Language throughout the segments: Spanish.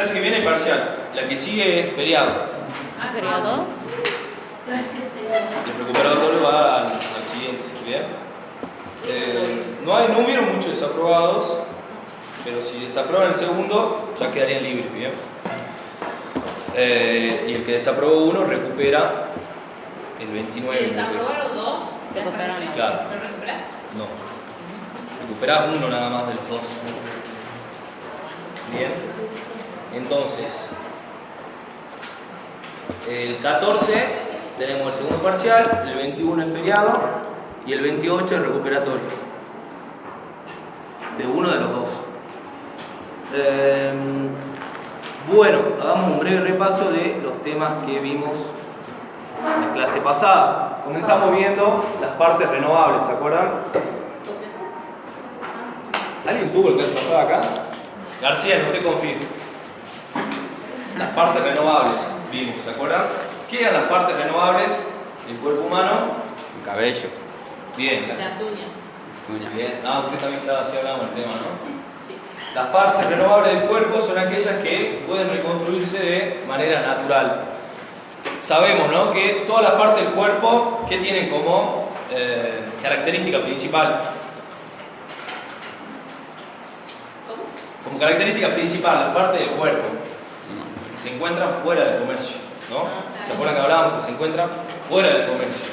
clase que viene parcial. La que sigue es feriado. Ah, feriado. Gracias, Señor. El recuperatorio va al siguiente, ¿bien? No hubieron muchos desaprobados, pero si desaprueban el segundo, ya quedarían libres, ¿bien? Y el que desaprobó uno recupera el 29. ¿Y desaprobaron dos? Recuperaron. Claro. ¿Lo recuperás? No. Recuperás uno nada más de los dos. Bien. Entonces, el 14 tenemos el segundo parcial, el 21 es feriado y el 28 es recuperatorio. De uno de los dos. Bueno, hagamos un breve repaso de los temas que vimos en la clase pasada. Comenzamos viendo las partes renovables, ¿se acuerdan? ¿Alguien tuvo la clase pasada acá? García, no te confío. Las partes renovables vimos, ¿se acuerdan? ¿Qué eran las partes renovables del cuerpo humano? El cabello, Las Bien. uñas. las uñas. Bien. Ah, usted también estaba así hablando del tema, ¿no? Sí. Las partes renovables del cuerpo son aquellas que pueden reconstruirse de manera natural. Sabemos, ¿no?, que todas las partes del cuerpo, ¿qué tienen como característica principal? ¿Cómo? Como característica principal, las partes del cuerpo que se encuentran fuera del comercio, ¿no? ¿Se acuerdan que hablábamos que se encuentran fuera del comercio?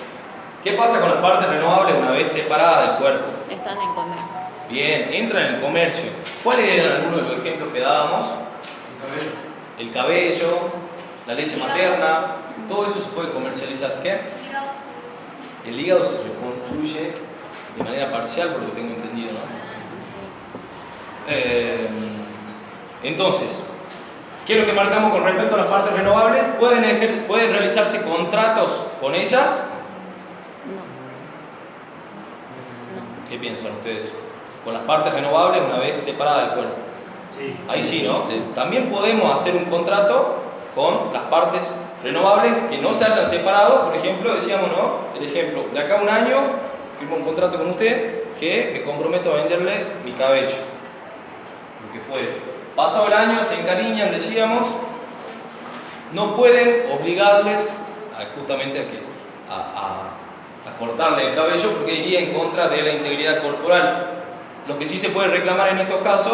¿Qué pasa con las partes renovables una vez separadas del cuerpo? Están en comercio. Bien, entran en el comercio. ¿Cuáles eran algunos de los ejemplos que dábamos? El cabello, la leche materna, todo eso se puede comercializar. ¿Qué? El hígado se reconstruye de manera parcial, por lo que tengo entendido, ¿no? Entonces, ¿qué es lo que marcamos con respecto a las partes renovables? ¿Pueden realizarse contratos con ellas? No. ¿Qué piensan ustedes? Con las partes renovables una vez separadas del cuerpo. Sí. Ahí sí, ¿no? Sí. También podemos hacer un contrato con las partes renovables que no se hayan separado. Por ejemplo, decíamos, ¿no? El ejemplo, de acá a un año firmo un contrato con usted que me comprometo a venderle mi cabello. Lo que fue. Pasado el año, se encariñan, decíamos, no pueden obligarles justamente a cortarle el cabello porque iría en contra de la integridad corporal. Lo que sí se puede reclamar en estos casos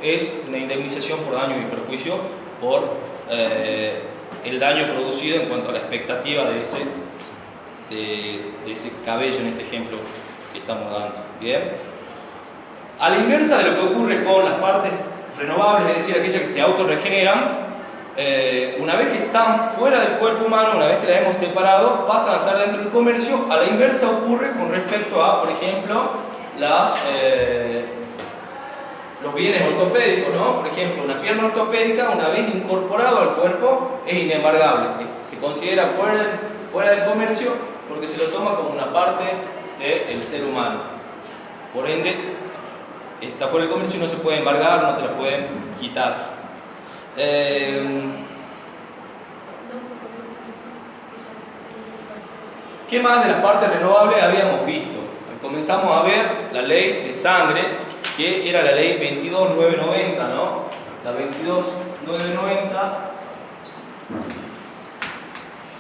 es una indemnización por daño y perjuicio por el daño producido en cuanto a la expectativa de ese cabello en este ejemplo que estamos dando. ¿Bien? A la inversa de lo que ocurre con las partes renovables, es decir, aquellas que se autorregeneran, una vez que están fuera del cuerpo humano, una vez que las hemos separado, pasan a estar dentro del comercio. A la inversa ocurre con respecto a, por ejemplo, los bienes ortopédicos, ¿no? Por ejemplo, una pierna ortopédica, una vez incorporado al cuerpo, es inembargable. Se considera fuera del comercio porque se lo toma como una parte del ser humano. Por ende, está fuera del comercio y no se puede embargar, no te la pueden quitar. ¿Qué más de las partes renovables habíamos visto? Comenzamos a ver la ley de sangre, que era la ley 22.990, ¿no? La 22.990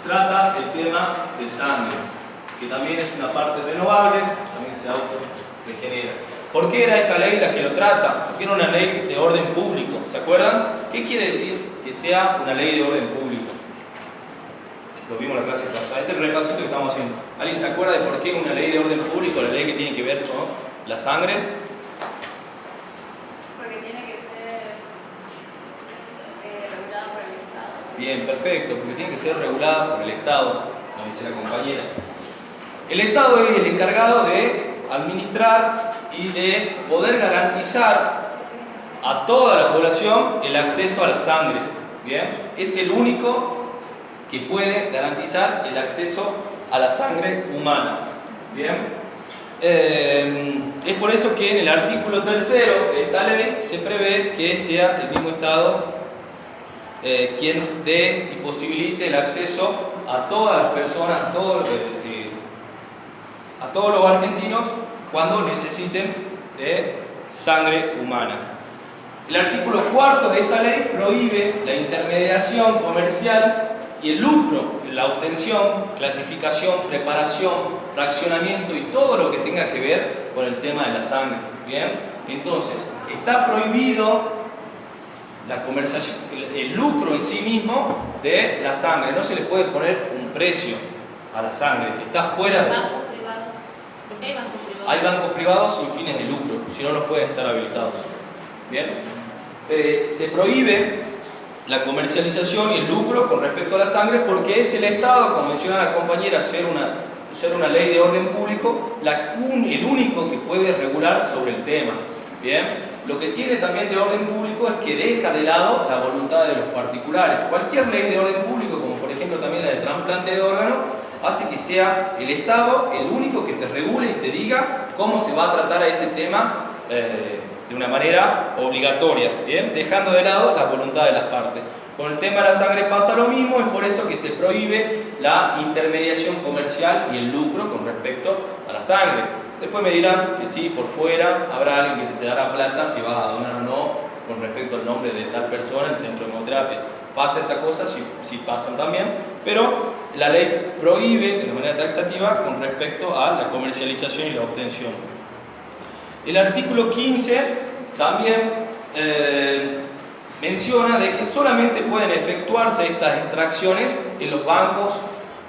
trata el tema de sangre, que también es una parte renovable, también se autorregenera. ¿Por qué era esta ley la que lo trata? Porque era una ley de orden público, ¿se acuerdan? ¿Qué quiere decir que sea una ley de orden público? Lo vimos en la clase pasada. Este es el repasito que estamos haciendo. ¿Alguien se acuerda de por qué una ley de orden público, la ley que tiene que ver con la sangre? Porque tiene que ser regulada por el Estado. Bien, perfecto, porque tiene que ser regulada por el Estado, nos dice la compañera. El Estado es el encargado de administrar y de poder garantizar a toda la población el acceso a la sangre. Bien, es el único que puede garantizar el acceso a la sangre humana. Bien, es por eso que en el artículo 3 de esta ley se prevé que sea el mismo Estado quien dé y posibilite el acceso a todas las personas, a todos los argentinos cuando necesiten de sangre humana. El artículo 4 de esta ley prohíbe la intermediación comercial y el lucro, la obtención, clasificación, preparación, fraccionamiento y todo lo que tenga que ver con el tema de la sangre. ¿Bien? Entonces, está prohibido la comercialización, el lucro en sí mismo de la sangre. No se le puede poner un precio a la sangre. Está fuera de... Bancos privados. ¿Por qué hay bancos privados? Hay bancos privados sin fines de lucro, si no, los pueden estar habilitados. ¿Bien? Se prohíbe la comercialización y el lucro con respecto a la sangre porque es el Estado, como menciona la compañera, ser una ley de orden público, el único que puede regular sobre el tema. ¿Bien? Lo que tiene también de orden público es que deja de lado la voluntad de los particulares. Cualquier ley de orden público, como por ejemplo también la de trasplante de órgano, hace que sea el Estado el único que te regule y te diga cómo se va a tratar a ese tema de una manera obligatoria, ¿bien? Dejando de lado la voluntad de las partes. Con el tema de la sangre pasa lo mismo, es por eso que se prohíbe la intermediación comercial y el lucro con respecto a la sangre. Después me dirán que sí, por fuera habrá alguien que te dará plata si vas a donar o no con respecto al nombre de tal persona en el centro de hemoterapia. Pasa esa cosa, sí pasan también, pero la ley prohíbe de manera taxativa con respecto a la comercialización y la obtención. El artículo 15 también menciona de que solamente pueden efectuarse estas extracciones en los bancos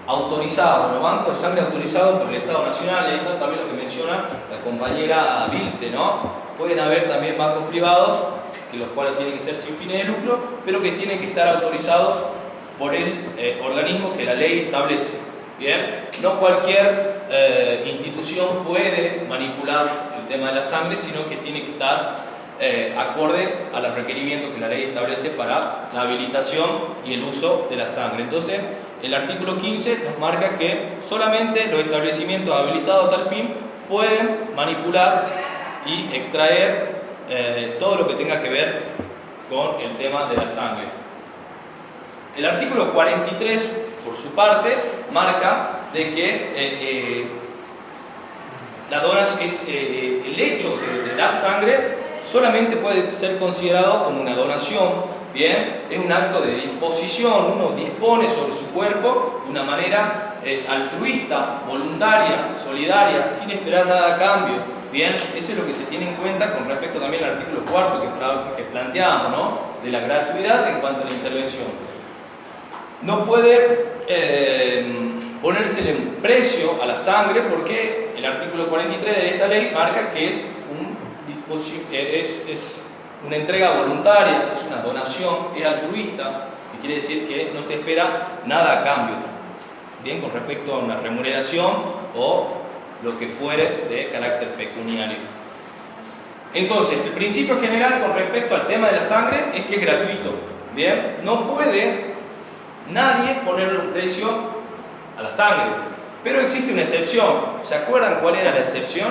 autorizados, los bancos de sangre autorizados por el Estado Nacional. Y ahí está también lo que menciona la compañera Vilte, ¿no? Pueden haber también bancos privados, los cuales tienen que ser sin fines de lucro, pero que tienen que estar autorizados por el organismo que la ley establece. ¿Bien? No cualquier institución puede manipular el tema de la sangre, sino que tiene que estar acorde a los requerimientos que la ley establece para la habilitación y el uso de la sangre. Entonces, el artículo 15 nos marca que solamente los establecimientos habilitados a tal fin pueden manipular y extraer todo lo que tenga que ver con el tema de la sangre. El artículo 43, por su parte, marca de que el hecho de dar sangre solamente puede ser considerado como una donación. Bien, es un acto de disposición, uno dispone sobre su cuerpo de una manera altruista, voluntaria, solidaria, sin esperar nada a cambio. Bien, eso es lo que se tiene en cuenta con respecto también al artículo 4 que planteábamos, ¿no? De la gratuidad en cuanto a la intervención. No puede ponérsele un precio a la sangre porque el artículo 43 de esta ley marca que es una entrega voluntaria, es una donación, es altruista, y quiere decir que no se espera nada a cambio, bien, con respecto a una remuneración o lo que fuere de carácter pecuniario. Entonces, el principio general con respecto al tema de la sangre es que es gratuito, bien, no puede nadie ponerle un precio a la sangre, pero existe una excepción. ¿Se acuerdan cuál era la excepción?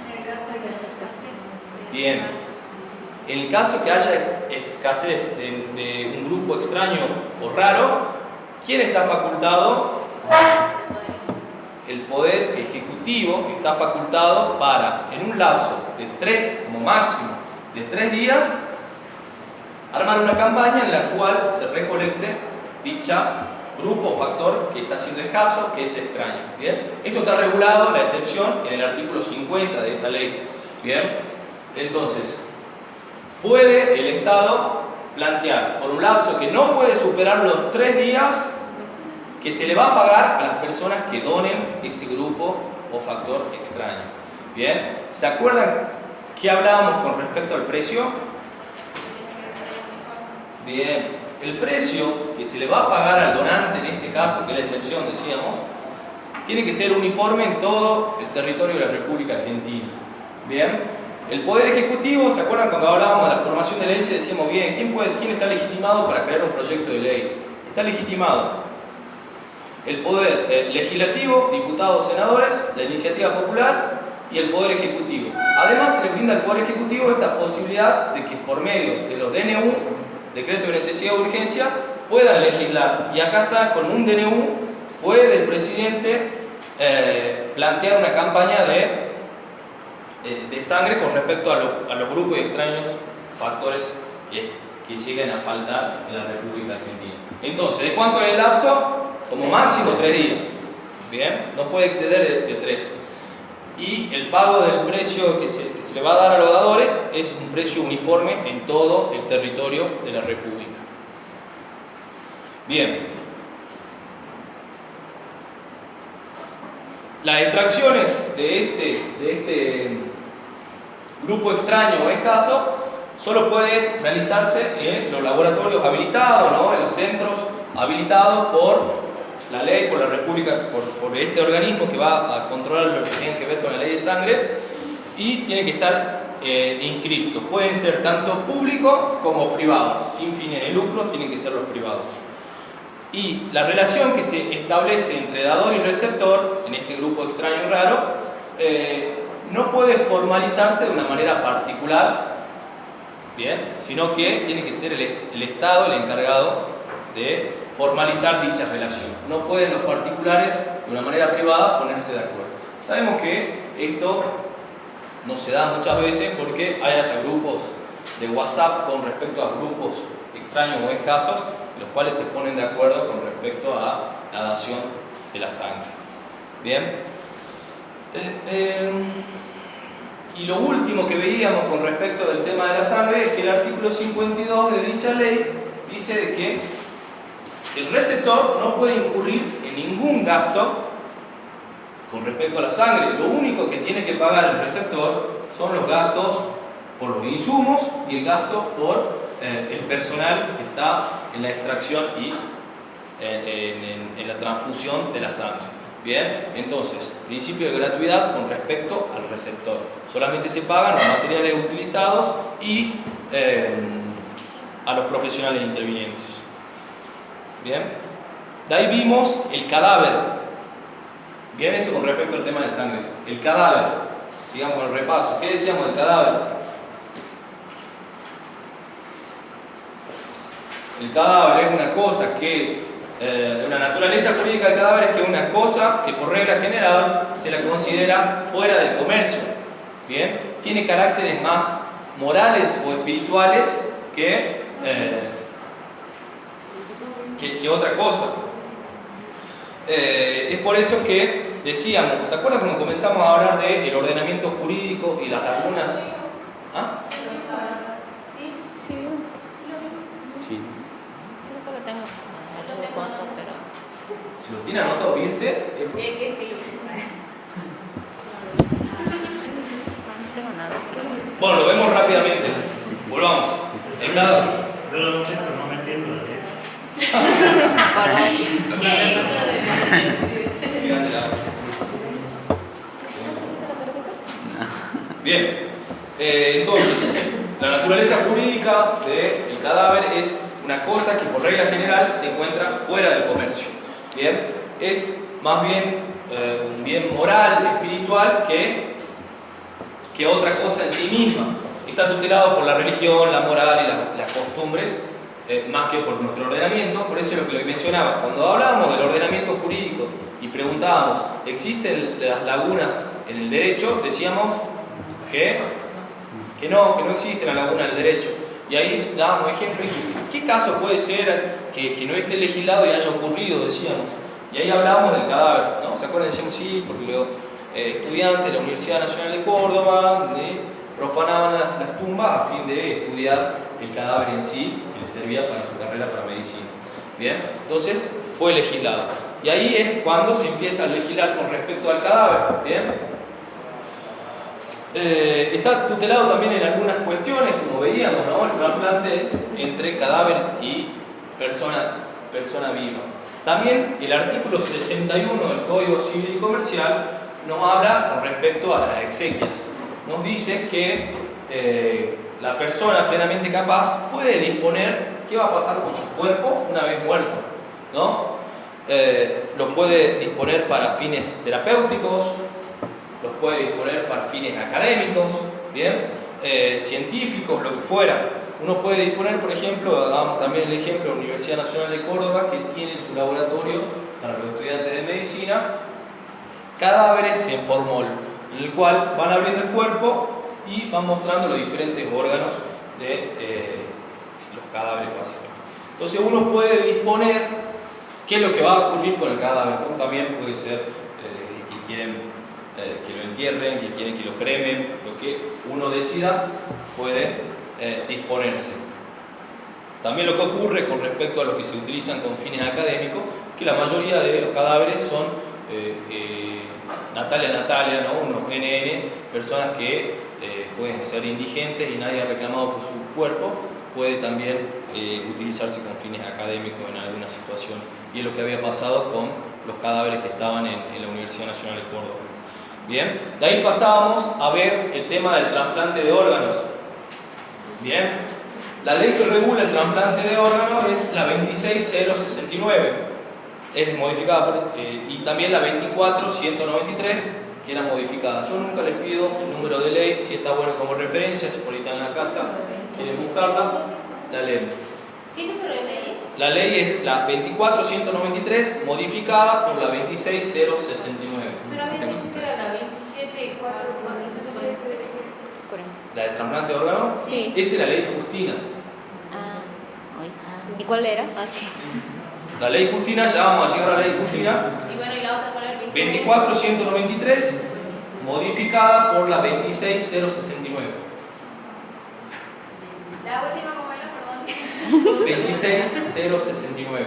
En el caso de que haya escasez. Bien. En el caso que haya escasez de un grupo extraño o raro, ¿quién está facultado? El Poder Ejecutivo está facultado para, en un lapso de 3, como máximo, de 3 días, armar una campaña en la cual se recolecte dicha grupo o factor que está siendo escaso, que es extraño. ¿Bien? Esto está regulado, la excepción, en el artículo 50 de esta ley. ¿Bien? Entonces, puede el Estado plantear por un lapso que no puede superar los 3 días que se le va a pagar a las personas que donen ese grupo o factor extraño. ¿Bien? ¿Se acuerdan qué hablábamos con respecto al precio? Bien. El precio que se le va a pagar al donante, en este caso, que es la excepción, decíamos, tiene que ser uniforme en todo el territorio de la República Argentina. ¿Bien? El Poder Ejecutivo, ¿se acuerdan cuando hablábamos de la formación de leyes? Decíamos, bien, ¿quién está legitimado para crear un proyecto de ley? Está legitimado el Poder Legislativo, diputados, senadores, la iniciativa popular y el Poder Ejecutivo. Además, se le brinda al Poder Ejecutivo esta posibilidad de que por medio de los DNU, decreto de necesidad de urgencia, puedan legislar. Y acá está, con un DNU, puede el presidente plantear una campaña de sangre con respecto a los grupos de extraños factores que lleguen a faltar en la República Argentina. Entonces, ¿de cuánto es el lapso? Como máximo 3 días. Bien, no puede exceder de 3. Y el pago del precio que se le va a dar a los dadores es un precio uniforme en todo el territorio de la República. Bien. Las extracciones de este grupo extraño o escaso solo puede realizarse en los laboratorios habilitados, ¿no? En los centros habilitados por la ley, por la República, por este organismo que va a controlar lo que tiene que ver con la ley de sangre, y tiene que estar inscriptos. Pueden ser tanto públicos como privados, sin fines de lucro, tienen que ser los privados. Y la relación que se establece entre dador y receptor, en este grupo extraño y raro, no puede formalizarse de una manera particular, ¿bien? Sino que tiene que ser el Estado el encargado de formalizar dicha relación. No pueden los particulares de una manera privada ponerse de acuerdo. Sabemos que esto no se da muchas veces porque hay hasta grupos de WhatsApp con respecto a grupos extraños o escasos, los cuales se ponen de acuerdo con respecto a la dación de la sangre. Bien. Y lo último que veíamos con respecto del tema de la sangre es que el artículo 52 de dicha ley dice de que el receptor no puede incurrir en ningún gasto con respecto a la sangre. Lo único que tiene que pagar el receptor son los gastos por los insumos y el gasto por el personal que está en la extracción y en la transfusión de la sangre. Bien, entonces, principio de gratuidad con respecto al receptor. Solamente se pagan los materiales utilizados y a los profesionales intervinientes. Bien, de ahí vimos el cadáver. Bien, eso con respecto al tema de sangre. El cadáver, sigamos con el repaso. ¿Qué decíamos del cadáver? El cadáver es una cosa que, una naturaleza jurídica del cadáver es que es una cosa que por regla general se la considera fuera del comercio. Bien, tiene caracteres más morales o espirituales que otra cosa. Es por eso que decíamos, ¿se acuerdan cuando comenzamos a hablar del ordenamiento jurídico y las lagunas? ¿Ah? Sí, Sí. porque tengo algo corto, pero... Si lo tiene anotado, ¿viste? Que sí. No tengo nada. Bueno, lo vemos rápidamente. Volvamos. El cadáver. Yo lo sé, pero no me entiendo de qué. Bien, entonces, la naturaleza jurídica del cadáver es una cosa que por regla general se encuentra fuera del comercio. Bien, es más bien un bien moral, espiritual, que otra cosa en sí misma. Está tutelado por la religión, la moral y las costumbres, más que por nuestro ordenamiento. Por eso es lo que mencionaba. Cuando hablábamos del ordenamiento jurídico y preguntábamos, ¿existen las lagunas en el derecho? Decíamos que no existen las lagunas del derecho. Y ahí dábamos ejemplos. ¿Qué caso puede ser que no esté legislado y haya ocurrido? Decíamos. Y ahí hablábamos del cadáver, ¿no? ¿Se acuerdan? Decíamos sí, porque luego estudiantes de la Universidad Nacional de Córdoba profanaban las tumbas a fin de estudiar el cadáver en sí, que les servía para su carrera para medicina. Bien, entonces fue legislado. Y ahí es cuando se empieza a legislar con respecto al cadáver. Bien. Está tutelado también en algunas cuestiones, como veíamos, ¿no? El trasplante entre cadáver y persona viva. También el artículo 61 del Código Civil y Comercial nos habla con respecto a las exequias. Nos dice que la persona plenamente capaz puede disponer qué va a pasar con su cuerpo una vez muerto, ¿no? Lo puede disponer para fines terapéuticos, los puede disponer para fines académicos, ¿bien? Científicos, lo que fuera. Uno puede disponer, por ejemplo, damos también el ejemplo de la Universidad Nacional de Córdoba, que tiene en su laboratorio para los estudiantes de medicina cadáveres en formol, en el cual van abriendo el cuerpo y van mostrando los diferentes órganos los cadáveres básicamente. Entonces uno puede disponer qué es lo que va a ocurrir con el cadáver, como también puede ser que quieren que lo entierren, que quieren que lo cremen, lo que uno decida puede disponerse. También lo que ocurre con respecto a los que se utilizan con fines académicos, que la mayoría de los cadáveres son Natalia, ¿no? Unos NN, personas que pueden ser indigentes y nadie ha reclamado por su cuerpo, puede también utilizarse con fines académicos en alguna situación. Y es lo que había pasado con los cadáveres que estaban en la Universidad Nacional de Córdoba. Bien, de ahí pasábamos a ver el tema del trasplante de órganos. Bien, la ley que regula el trasplante de órganos es la 26069, es modificada por, y también la 24193, que era modificada. Yo nunca les pido el número de ley, si está bueno como referencia, si por ahí están en la casa, quieren buscarla, la leen. ¿Qué número de ley es? La ley es la 24193 modificada por la 26069. Pero habían dicho que era la 27443. ¿La de trasplante de órganos? Sí. Esa es la ley Justina. Ah, ay. ¿Y cuál era? Ah, sí. La ley Justina, ya vamos a llegar a la ley Justina. Y bueno, y la otra, ¿cuál era? 24193 modificada por la 26069. La última, ¿cómo era? Perdón. 26069.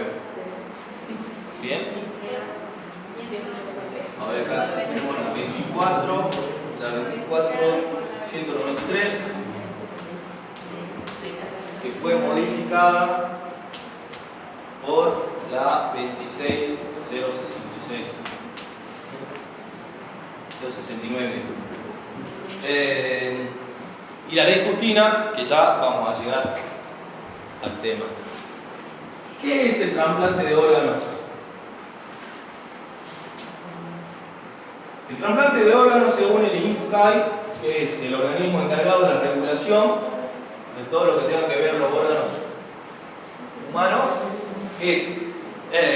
Bien. A ver, acá tenemos la 24193, que fue modificada por la 26069. Y la ley Justina, que ya vamos a llegar al tema. ¿Qué es el trasplante de órganos? El trasplante de órganos, según el INCUCAI, que es el organismo encargado de la regulación de todo lo que tenga que ver los órganos humanos, es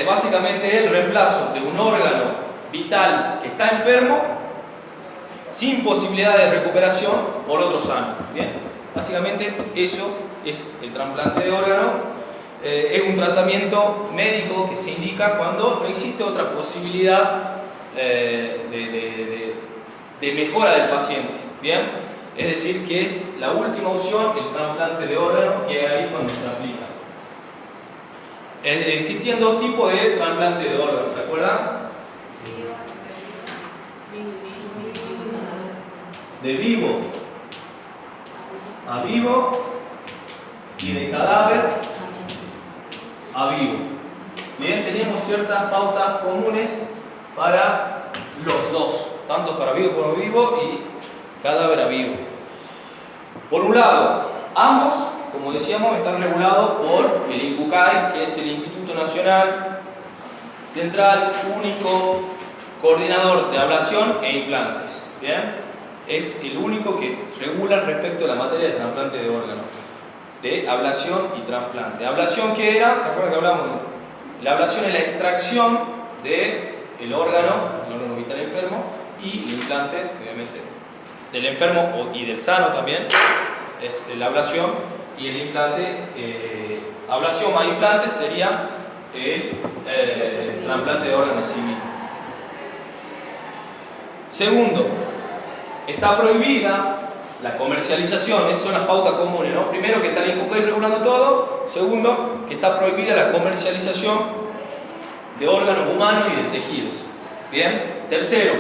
básicamente el reemplazo de un órgano vital que está enfermo sin posibilidad de recuperación por otro sano. Bien, básicamente eso es el trasplante de órganos. Es un tratamiento médico que se indica cuando no existe otra posibilidad de mejora del paciente. Bien, es decir, que es la última opción el trasplante de órganos, y es ahí cuando se aplica. Existían dos tipos de trasplante de órganos, ¿se acuerdan? De vivo a vivo y de cadáver a vivo. Bien, teníamos ciertas pautas comunes para los dos, tanto para vivo como vivo y cadáver a vivo. Por un lado, ambos, como decíamos, están regulados por el INCUCAI, que es el Instituto Nacional Central Único Coordinador de Ablación e Implantes. Bien, es el único que regula respecto a la materia de trasplante de órganos, de ablación y trasplante. ¿Ablación qué era? ¿Se acuerdan que hablamos? La ablación es la extracción del órgano vital enfermo, y el implante, obviamente, del enfermo y del sano también, es la ablación, y el implante, ablación más implante sería el trasplante de órganos en sí mismo. Segundo, está prohibida la comercialización. Esas son las pautas comunes, ¿no? Primero, que está el INCUCAI regulando todo. Segundo, que está prohibida la comercialización de órganos humanos y de tejidos. Bien. Tercero,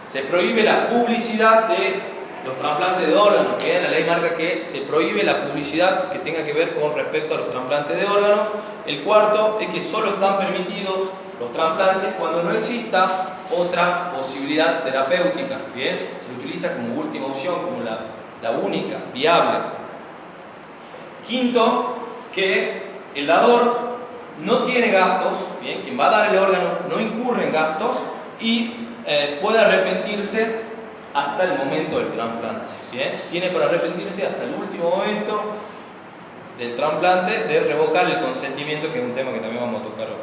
se prohíbe la publicidad de los trasplantes de órganos. Bien, la ley marca que se prohíbe la publicidad que tenga que ver con respecto a los trasplantes de órganos. El cuarto es que solo están permitidos los trasplantes cuando no exista otra posibilidad terapéutica. Bien, se utiliza como última opción, como la única viable. Quinto, que el dador no tiene gastos, bien, quien va a dar el órgano no incurre en gastos y puede arrepentirse hasta el momento del trasplante. Bien, tiene para arrepentirse hasta el último momento del trasplante de revocar el consentimiento, que es un tema que también vamos a tocar hoy.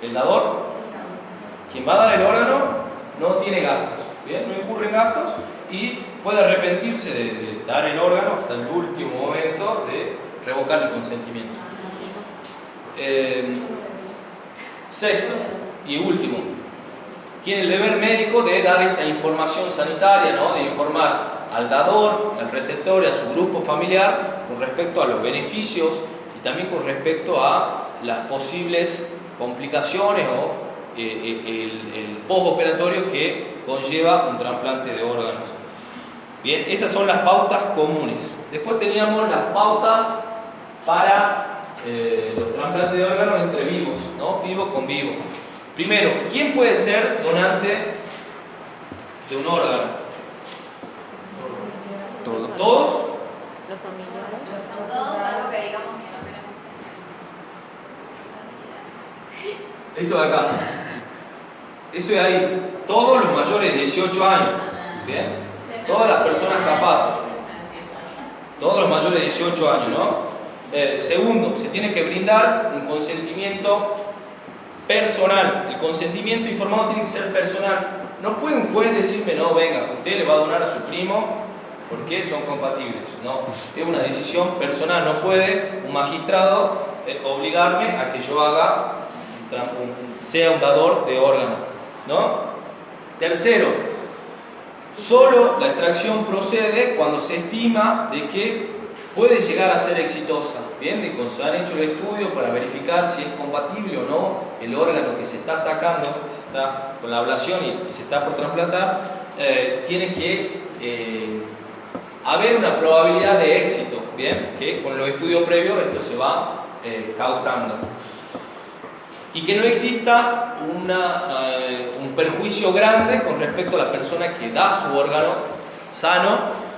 El dador, quien va a dar el órgano, no tiene gastos. ¿bien? No incurre en gastos y puede arrepentirse de dar el órgano hasta el último momento de revocar el consentimiento. Sexto y último, tiene el deber médico de dar esta información sanitaria, ¿no? De informar al dador, al receptor y a su grupo familiar con respecto a los beneficios y también con respecto a las posibles complicaciones o el postoperatorio que conlleva un trasplante de órganos. Bien, esas son las pautas comunes. Después teníamos las pautas para los trasplantes de órganos entre vivos, ¿no? Vivo con vivo. Primero, ¿quién puede ser donante de un órgano? Todo. ¿Todos? Los familiares. Todos, algo que digamos que no queremos ser. Esto de acá. Eso de ahí. Todos los mayores de 18 años. ¿Bien? Todas las personas capaces. Todos los mayores de 18 años, ¿no? Segundo, se tiene que brindar un consentimiento personal. El consentimiento informado tiene que ser personal. No puede un juez decirme, no, venga, usted le va a donar a su primo porque son compatibles. No, es una decisión personal. No puede un magistrado obligarme a que yo haga, sea un dador de órganos, ¿no? Tercero, solo la extracción procede cuando se estima de que puede llegar a ser exitosa. Bien, de cuando se han hecho el estudio para verificar si es compatible o no el órgano que se está sacando, está con la ablación y se está por trasplantar, tiene que haber una probabilidad de éxito, bien, que con los estudios previos esto se va causando. Y que no exista un perjuicio grande con respecto a la persona que da su órgano sano.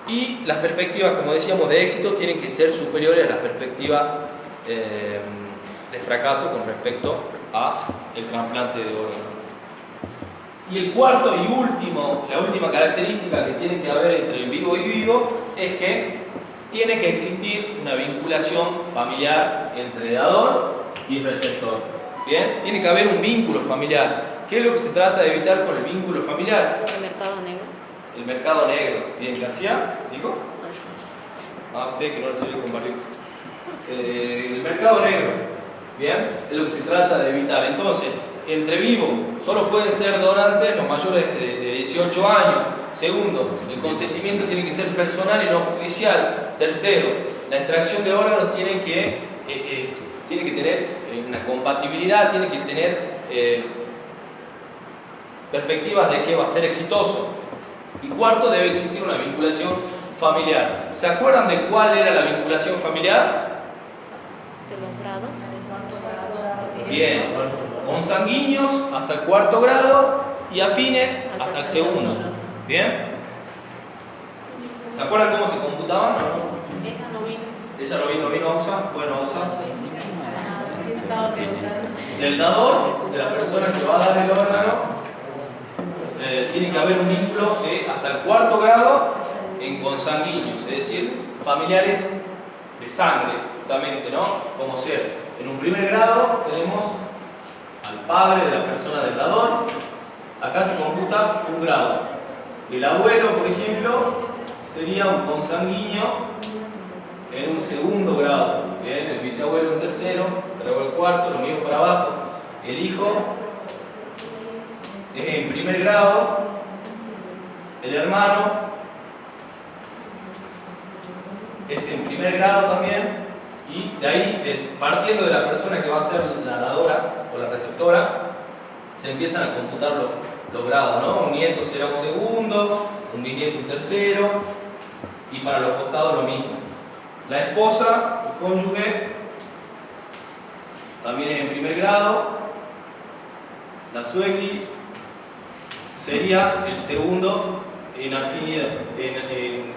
Y las perspectivas, como decíamos, de éxito tienen que ser superiores a las perspectivas de fracaso con respecto al trasplante de órganos. Y el cuarto y último, la última característica que tiene que haber entre el vivo y vivo es que tiene que existir una vinculación familiar entre dador y receptor. ¿Bien? Tiene que haber un vínculo familiar. ¿Qué es lo que se trata de evitar con el vínculo familiar? El mercado negro. El mercado negro. ¿Bien, García? ¿Dijo? Usted que no lo sabía compartir. El mercado negro. ¿Bien? Es lo que se trata de evitar. Entonces, entre vivos, solo pueden ser donantes los mayores de 18 años. Segundo, el consentimiento tiene que ser personal y no judicial. Tercero, la extracción de órganos tiene que tener una compatibilidad, tiene que tener perspectivas de que va a ser exitoso. Y cuarto, debe existir una vinculación familiar. ¿Se acuerdan de cuál era la vinculación familiar? De los grados. Bien, consanguíneos hasta el cuarto grado y afines hasta el segundo. ¿Bien? ¿Se acuerdan cómo se computaban? ¿No? Ella no vino. Ella no vino a usar. Bueno, a usar. Sí, estaba preguntando. Del dador, de la persona que va a dar el órgano, tiene que haber un vínculo de hasta el cuarto grado en consanguíneos, es decir, familiares de sangre, justamente, ¿no? Como ser, en un primer grado tenemos al padre de la persona del dador, acá se computa un grado. El abuelo, por ejemplo, sería un consanguíneo en un segundo grado, ¿bien? El bisabuelo en tercero, luego el cuarto, lo mismo para abajo. El hijo es en primer grado, el hermano es en primer grado también, y de ahí, partiendo de la persona que va a ser la dadora o la receptora, se empiezan a computar los grados, ¿no? Un nieto será un segundo, un bisnieto un tercero, y para los costados lo mismo. La esposa, el cónyuge, también es en primer grado. La suegri sería el segundo en afinidad,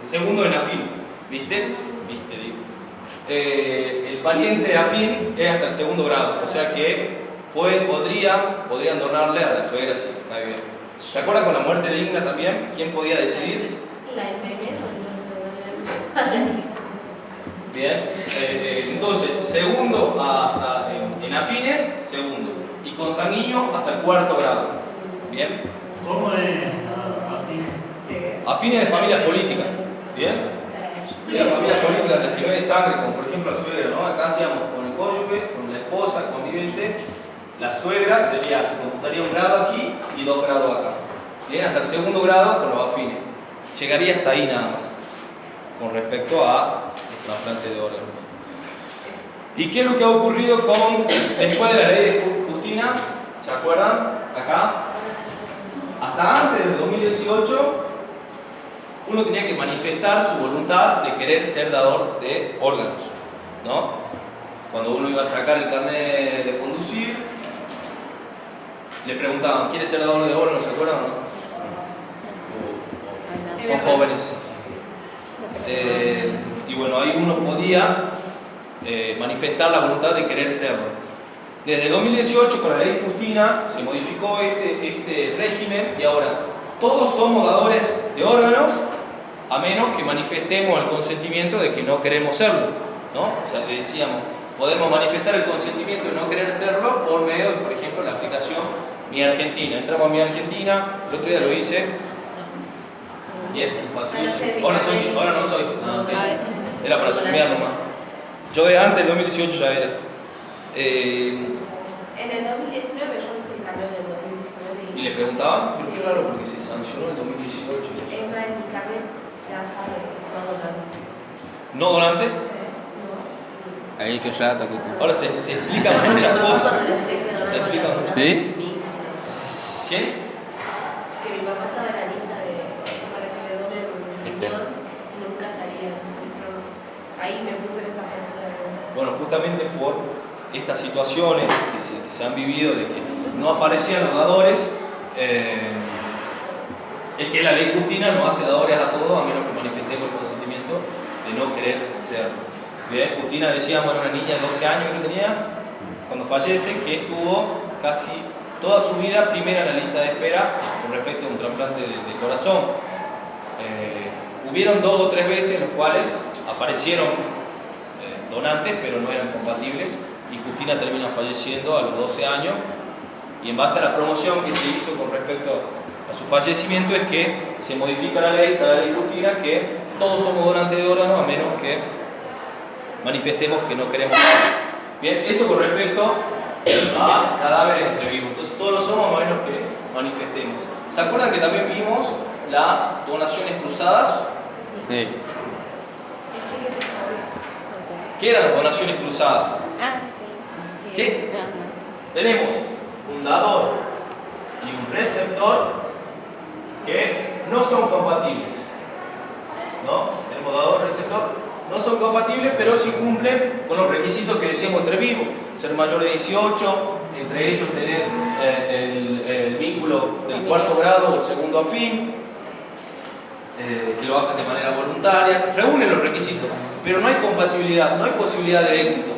segundo en afín, ¿viste? Viste, digo. El pariente afín es hasta el segundo grado, o sea que podrían donarle a la suegra si le cae bien. ¿Se acuerdan con la muerte digna también? ¿Quién podía decidir? La envenena. Bien, entonces, segundo en afines, segundo. Y consanguíneo hasta el cuarto grado. Bien. ¿Cómo es? afines de familias políticas. ¿Bien? Y las familias políticas de las que no hay de sangre, como por ejemplo la suegra, ¿no? Acá hacíamos con el cónyuge, con la esposa, conviviente. La suegra se computaría un grado aquí y 2 grados acá. Bien, hasta el segundo grado con los afines. Llegaría hasta ahí nada más, con respecto a el trasplante de órganos. ¿Y qué es lo que ha ocurrido después de la ley de Justina? ¿Se acuerdan? Acá. Hasta antes del 2018, uno tenía que manifestar su voluntad de querer ser dador de órganos, ¿no? Cuando uno iba a sacar el carnet de conducir, le preguntaban, ¿quiere ser dador de órganos? ¿Se acuerdan o no? Son jóvenes. Y bueno, ahí uno podía manifestar la voluntad de querer serlo. Desde 2018, con la ley Justina, se modificó este régimen y ahora todos somos dadores de órganos a menos que manifestemos el consentimiento de que no queremos serlo, ¿no? O sea, decíamos, podemos manifestar el consentimiento de no querer serlo por medio de, por ejemplo, la aplicación Mi Argentina. Entramos a Mi Argentina, el otro día lo hice y es facilísimo. Ahora no soy. No, era para chusmear nomás. Yo de antes del 2018 ya era. En el 2019 yo hice el carnet del 2019 Y le preguntaban, ¿por qué raro? Porque se sancionó en el 2018. Emma en mi carnet ya sabe, no donante. ¿No donante? No. Ahí que rato que se. Ahora se explican muchas cosas. Cuando le tenés que donar Se explica órganos. mucho. ¿Sí? ¿Qué? Que mi papá estaba en la lista para que le donen un riñón y nunca salía, entonces ahí me puse en esa postura. Bueno, justamente por estas situaciones que se han vivido de que no aparecían los dadores, es que la ley Justina nos hace dadores a todos a menos que manifestemos el consentimiento de no querer serlo. Bien, Justina decíamos, era una niña de 12 años que tenía cuando fallece, que estuvo casi toda su vida primera en la lista de espera con respecto a un trasplante de corazón. Hubieron 2 o 3 veces en las cuales aparecieron donantes, pero no eran compatibles, y Justina termina falleciendo a los 12 años, y en base a la promoción que se hizo con respecto a su fallecimiento es que se modifica la ley, sale la ley Justina, que todos somos donantes de órganos a menos que manifestemos que no queremos serlo. Bien, eso con respecto a cadáveres entre vivos. Entonces todos lo somos a menos que manifestemos. ¿Se acuerdan que también vimos las donaciones cruzadas? Sí. ¿Qué eran las donaciones cruzadas? Ah, sí. ¿Qué? Ajá. Tenemos un dador y un receptor que no son compatibles, ¿no? Tenemos dador y receptor, no son compatibles, pero sí cumplen con los requisitos que decíamos entre vivos: ser mayor de 18, entre ellos tener el vínculo del 4º grado o el segundo afín, que lo hacen de manera voluntaria, reúnen los requisitos, pero no hay compatibilidad, no hay posibilidad de éxito.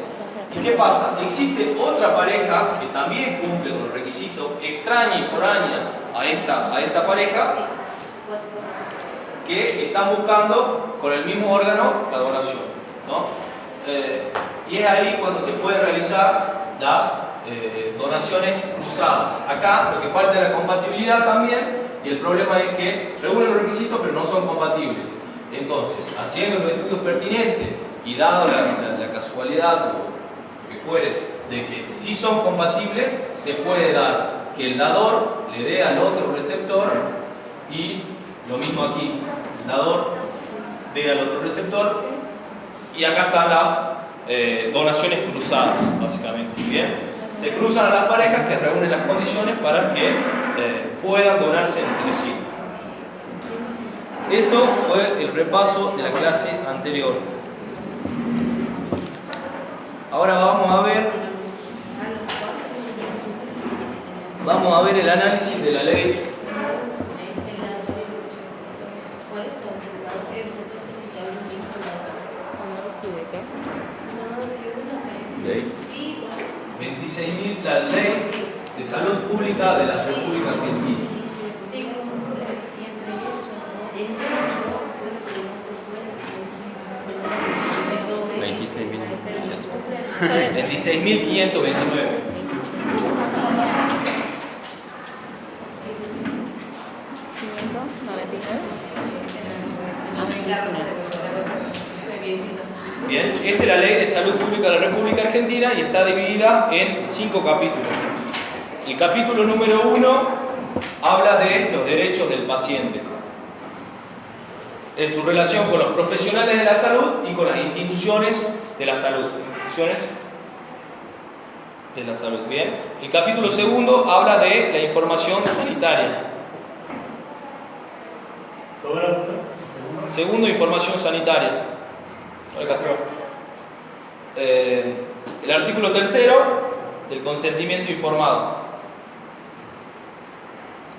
¿Y qué pasa? Existe otra pareja que también cumple con los requisitos, extraña y foránea a esta pareja, que están buscando con el mismo órgano la donación, ¿no? Y es ahí cuando se pueden realizar las donaciones cruzadas. Acá lo que falta es la compatibilidad también, y el problema es que reúnen los requisitos pero no son compatibles. Entonces, haciendo los estudios pertinentes y dado la casualidad o lo que fuere de que sí son compatibles, se puede dar que el dador le dé al otro receptor, y lo mismo aquí, el dador dé al otro receptor, y acá están las donaciones cruzadas, básicamente. Bien, se cruzan a las parejas que reúnen las condiciones para que puedan donarse entre sí. Eso fue el repaso de la clase anterior. Ahora vamos a ver el análisis de la ley. Ley 26.000, la ley de salud pública de la República Argentina. Sí, como sí, entre ellos. 26 minutos. Pero se cumple. 26.529. ¿599? La Rosa de Vientito. Bien, esta es la Ley de Salud Pública de la República Argentina y está dividida en 5 capítulos. El capítulo número 1 habla de los derechos del paciente, en su relación con los profesionales de la salud y con las instituciones de la salud. Instituciones de la salud. Bien. El capítulo 2 habla de la información sanitaria. ¿Cómo era? Segundo, información sanitaria. El artículo 3 del consentimiento informado,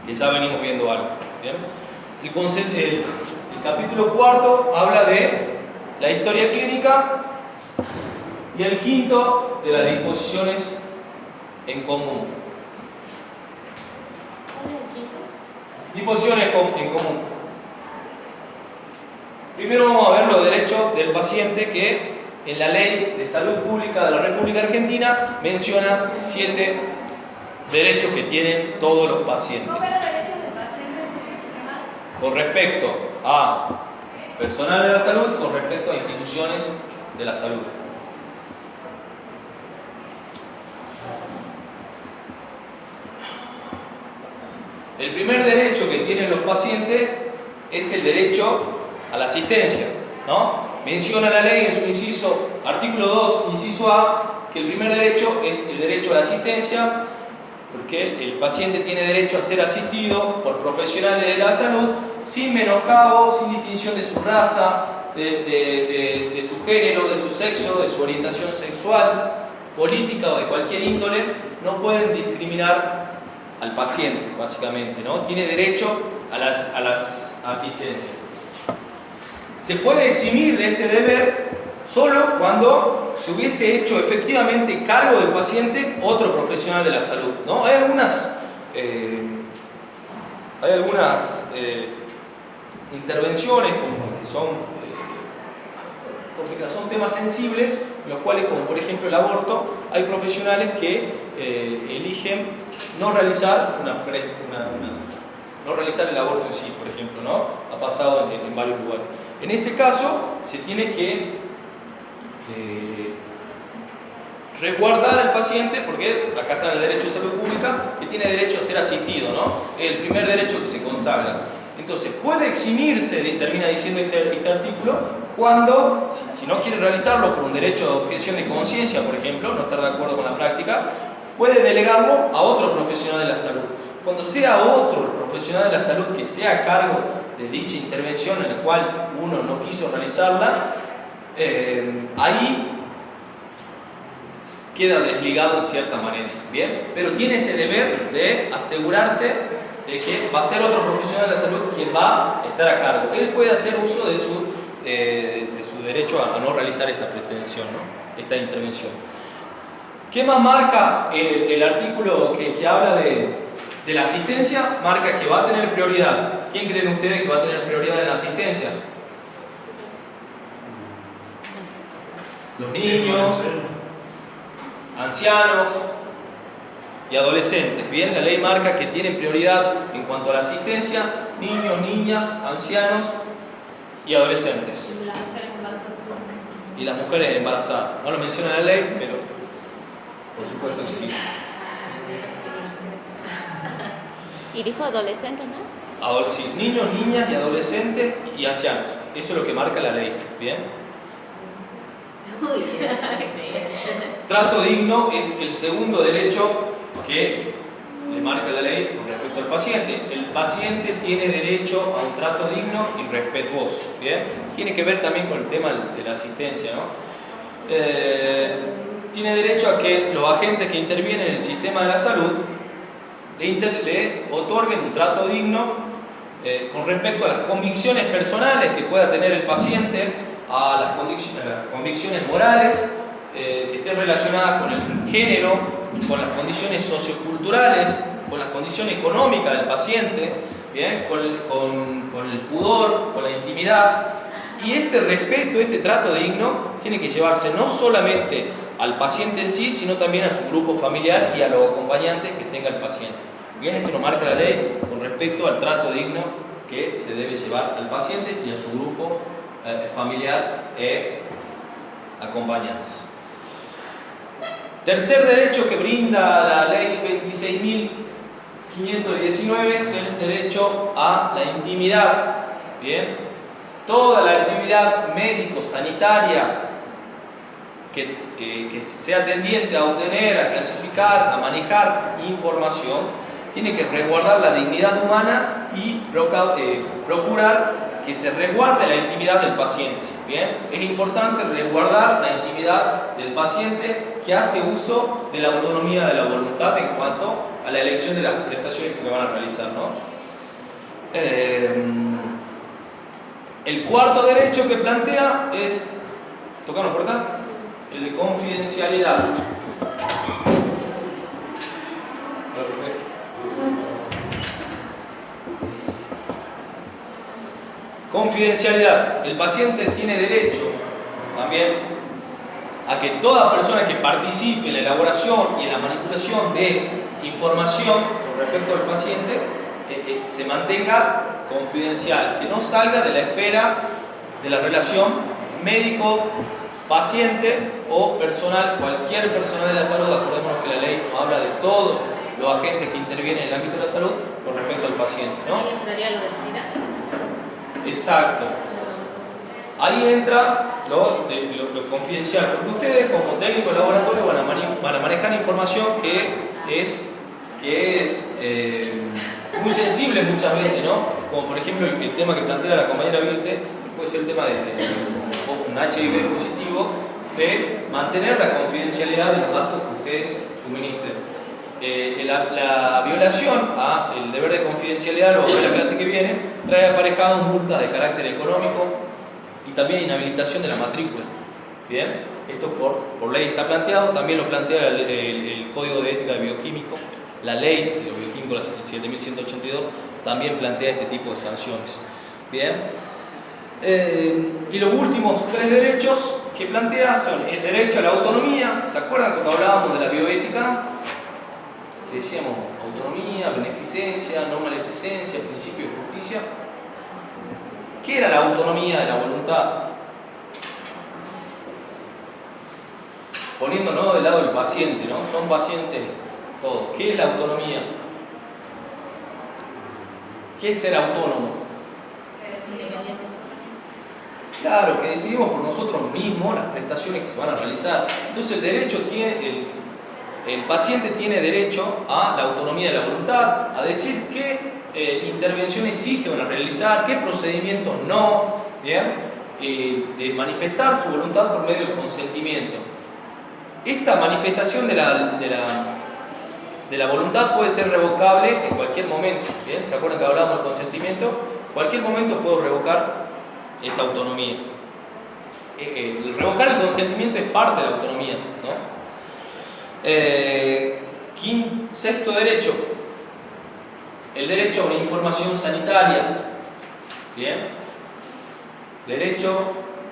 que ya venimos viendo algo. ¿Bien? El capítulo 4 habla de la historia clínica y el 5 de las disposiciones en común. Disposiciones en común. Primero vamos a ver los derechos del paciente que en la Ley de Salud Pública de la República Argentina menciona 7 derechos que tienen todos los pacientes. ¿Cómo eran los derechos del paciente? ¿Qué más? Con respecto a personal de la salud, con respecto a instituciones de la salud. El primer derecho que tienen los pacientes es el derecho a la asistencia, ¿no? Menciona la ley en su inciso, artículo 2, inciso A, que el primer derecho es el derecho a la asistencia, porque el paciente tiene derecho a ser asistido por profesionales de la salud sin menoscabo, sin distinción de su raza, de su género, de su sexo, de su orientación sexual, política o de cualquier índole. No pueden discriminar al paciente, básicamente, ¿no? Tiene derecho a las asistencias. Se puede eximir de este deber solo cuando se hubiese hecho efectivamente cargo del paciente otro profesional de la salud, ¿no? Hay algunas intervenciones como que son temas sensibles, los cuales, como por ejemplo el aborto, hay profesionales que eligen no realizar no realizar el aborto en sí, por ejemplo, ¿no? Ha pasado en varios lugares. En ese caso se tiene que resguardar al paciente, porque acá está el derecho de salud pública, que tiene derecho a ser asistido, ¿no? El primer derecho que se consagra. Entonces, puede eximirse, termina diciendo este artículo, cuando, si no quiere realizarlo por un derecho de objeción de conciencia, por ejemplo, no estar de acuerdo con la práctica, puede delegarlo a otro profesional de la salud. Cuando sea otro el profesional de la salud que esté a cargo de dicha intervención en la cual uno no quiso realizarla, ahí queda desligado en cierta manera, ¿bien? Pero tiene ese deber de asegurarse de que va a ser otro profesional de la salud quien va a estar a cargo. Él puede hacer uso de su derecho a no realizar esta pretensión, ¿no? Esta intervención. ¿Qué más marca el artículo que habla de la asistencia? Marca que va a tener prioridad. ¿Quién creen ustedes que va a tener prioridad en la asistencia? Los niños, ancianos y adolescentes. Bien, la ley marca que tienen prioridad en cuanto a la asistencia niños, niñas, ancianos y adolescentes. Las mujeres embarazadas. Y las mujeres embarazadas. No lo menciona la ley, pero por supuesto que sí. Y dijo adolescente, ¿no? Sí, niños, niñas y adolescentes y ancianos. Eso es lo que marca la ley. Bien. Muy bien. Trato digno es el segundo derecho que le marca la ley con respecto al paciente. El paciente tiene derecho a un trato digno y respetuoso. ¿Bien? Tiene que ver también con el tema de la asistencia, ¿no? Tiene derecho a que los agentes que intervienen en el sistema de la salud le otorguen un trato digno con respecto a las convicciones personales que pueda tener el paciente, a las convicciones morales que estén relacionadas con el género, con las condiciones socioculturales, con las condiciones económicas del paciente, ¿bien? Con el pudor, con la intimidad. Y este respeto, este trato digno, tiene que llevarse no solamente al paciente en sí, sino también a su grupo familiar y a los acompañantes que tenga el paciente. Bien, esto lo marca la ley con respecto al trato digno que se debe llevar al paciente y a su grupo familiar acompañantes. Tercer derecho que brinda la ley 26.519 es el derecho a la intimidad. Bien, toda la actividad médico-sanitaria que sea tendiente a obtener, a clasificar, a manejar información, tiene que resguardar la dignidad humana y procurar que se resguarde la intimidad del paciente. Bien, es importante resguardar la intimidad del paciente que hace uso de la autonomía de la voluntad en cuanto a la elección de las prestaciones que se le van a realizar, ¿no? El cuarto derecho que plantea es, ¿tocamos puerta? El de confidencialidad. Confidencialidad. El paciente tiene derecho también a que toda persona que participe en la elaboración y en la manipulación de información con respecto al paciente se mantenga confidencial, que no salga de la esfera de la relación médico-paciente o personal, cualquier personal de la salud. Acordémonos que la ley nos habla de todos los agentes que intervienen en el ámbito de la salud con respecto al paciente, ¿no? ¿Ahí entraría lo del SIDA? Exacto. Ahí entra lo confidencial, porque ustedes como técnicos de laboratorio van a manejar información que es muy sensible muchas veces, ¿no? Como por ejemplo el tema que plantea la compañera Vilte, puede ser el tema de un HIV positivo, de mantener la confidencialidad de los datos que ustedes suministren. La violación al deber de confidencialidad, lo vamos a ver en la clase que viene, trae aparejado multas de carácter económico y también inhabilitación de la matrícula. Bien, esto por ley está planteado, también lo plantea el Código de Ética de Bioquímico, la ley de los bioquímicos, la 7182, también plantea este tipo de sanciones. Bien, y los últimos tres derechos que plantea son el derecho a la autonomía. ¿Se acuerdan cuando hablábamos de la bioética? Que decíamos autonomía, beneficencia, no maleficencia, principio de justicia. ¿Qué era la autonomía de la voluntad? Poniéndonos del lado del paciente, ¿no? Son pacientes todos. ¿Qué es la autonomía? ¿Qué es ser autónomo? Claro, que decidimos por nosotros mismos las prestaciones que se van a realizar. Entonces el paciente tiene derecho a la autonomía de la voluntad, a decir qué intervenciones sí se van a realizar, qué procedimientos no, ¿bien? De manifestar su voluntad por medio del consentimiento. Esta manifestación de la voluntad puede ser revocable en cualquier momento, ¿bien? ¿Se acuerdan que hablábamos del consentimiento? En cualquier momento puedo revocar esta autonomía. El revocar el consentimiento es parte de la autonomía, ¿no? Sexto derecho, el derecho a una información sanitaria. Bien, derecho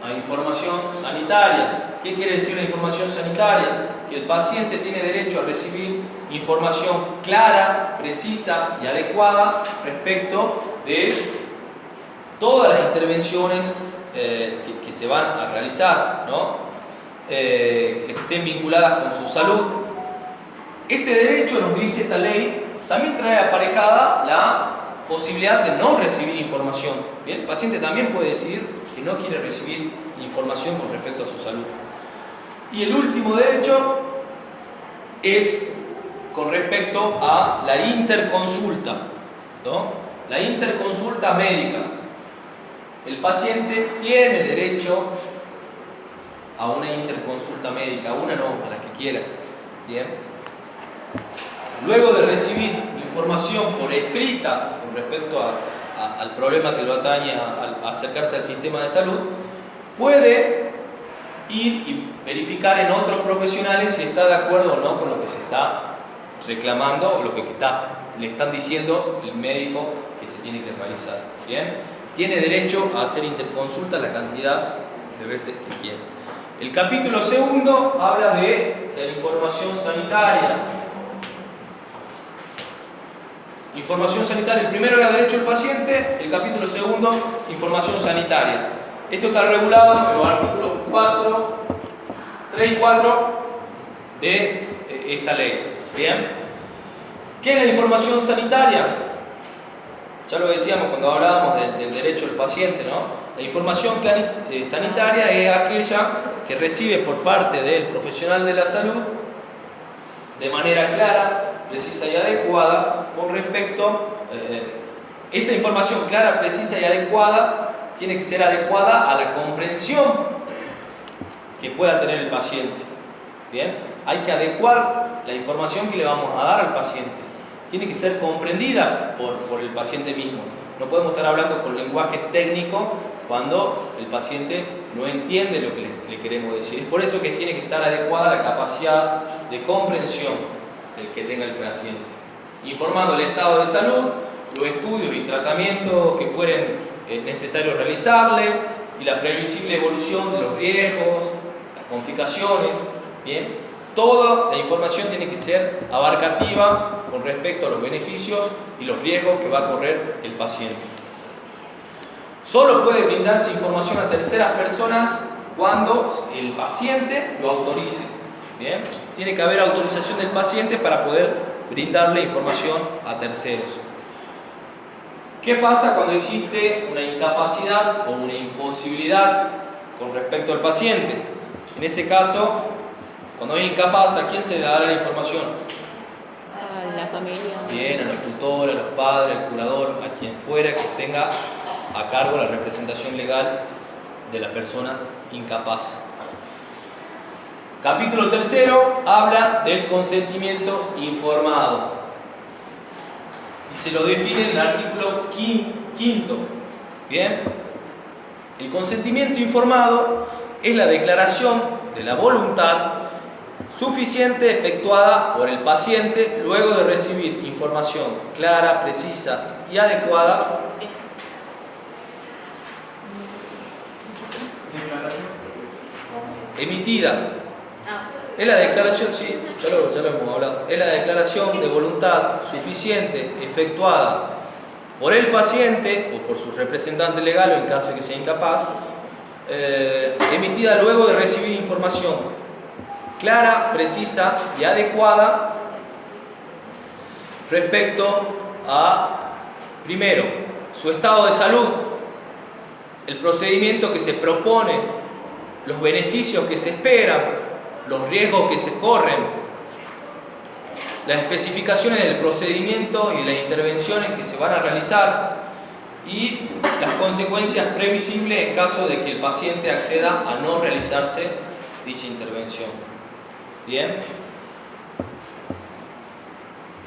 a información sanitaria. ¿Qué quiere decir la información sanitaria? Que el paciente tiene derecho a recibir información clara, precisa y adecuada respecto de todas las intervenciones que se van a realizar, ¿no? Que estén vinculadas con su salud. Este derecho, nos dice esta ley, también trae aparejada la posibilidad de no recibir información. ¿Bien? El paciente también puede decidir que no quiere recibir información con respecto a su salud. Y el último derecho es con respecto a la interconsulta, ¿no? La interconsulta médica. El paciente tiene derecho a una interconsulta médica, a una no, a las que quiera. Bien. Luego de recibir información por escrita con respecto al problema que lo atañe a acercarse al sistema de salud, puede ir y verificar en otros profesionales si está de acuerdo o no con lo que se está reclamando o lo que le están diciendo el médico que se tiene que realizar. Bien, tiene derecho a hacer interconsulta la cantidad de veces que quiera. El capítulo segundo habla de la información sanitaria. Información sanitaria, el primero era derecho del paciente, el capítulo segundo, información sanitaria. Esto está regulado en los artículos 4, 3 y 4 de esta ley. ¿Bien? ¿Qué es la información sanitaria? Ya lo decíamos cuando hablábamos del derecho del paciente, ¿no? La información sanitaria es aquella que recibe por parte del profesional de la salud de manera clara, precisa y adecuada con respecto. Esta información clara, precisa y adecuada tiene que ser adecuada a la comprensión que pueda tener el paciente. ¿Bien? Hay que adecuar la información que le vamos a dar al paciente. Tiene que ser comprendida por el paciente mismo. No podemos estar hablando con lenguaje técnico cuando el paciente no entiende lo que le queremos decir. Es por eso que tiene que estar adecuada la capacidad de comprensión que tenga el paciente. Informando el estado de salud, los estudios y tratamientos que fueren necesarios realizarle y la previsible evolución de los riesgos, las complicaciones. ¿Bien? Toda la información tiene que ser abarcativa con respecto a los beneficios y los riesgos que va a correr el paciente. Solo puede brindarse información a terceras personas cuando el paciente lo autorice. ¿Bien? Tiene que haber autorización del paciente para poder brindarle información a terceros. ¿Qué pasa cuando existe una incapacidad o una imposibilidad con respecto al paciente? En ese caso, cuando es incapaz, ¿a quién se le dará la información? A la familia. Bien, a los tutores, a los padres, al curador, a quien fuera que tenga a cargo la representación legal de la persona incapaz. Capítulo 3 habla del consentimiento informado y se lo define en el artículo 5. Bien, el consentimiento informado es la declaración de la voluntad suficiente efectuada por el paciente luego de recibir información clara, precisa y adecuada emitida. Es la declaración, sí, ya lo hemos hablado, es la declaración de voluntad suficiente efectuada por el paciente o por su representante legal o en caso de que sea incapaz, emitida luego de recibir información clara, precisa y adecuada respecto a, primero, su estado de salud, el procedimiento que se propone, los beneficios que se esperan, los riesgos que se corren, las especificaciones del procedimiento y de las intervenciones que se van a realizar y las consecuencias previsibles en caso de que el paciente acceda a no realizarse dicha intervención. Bien.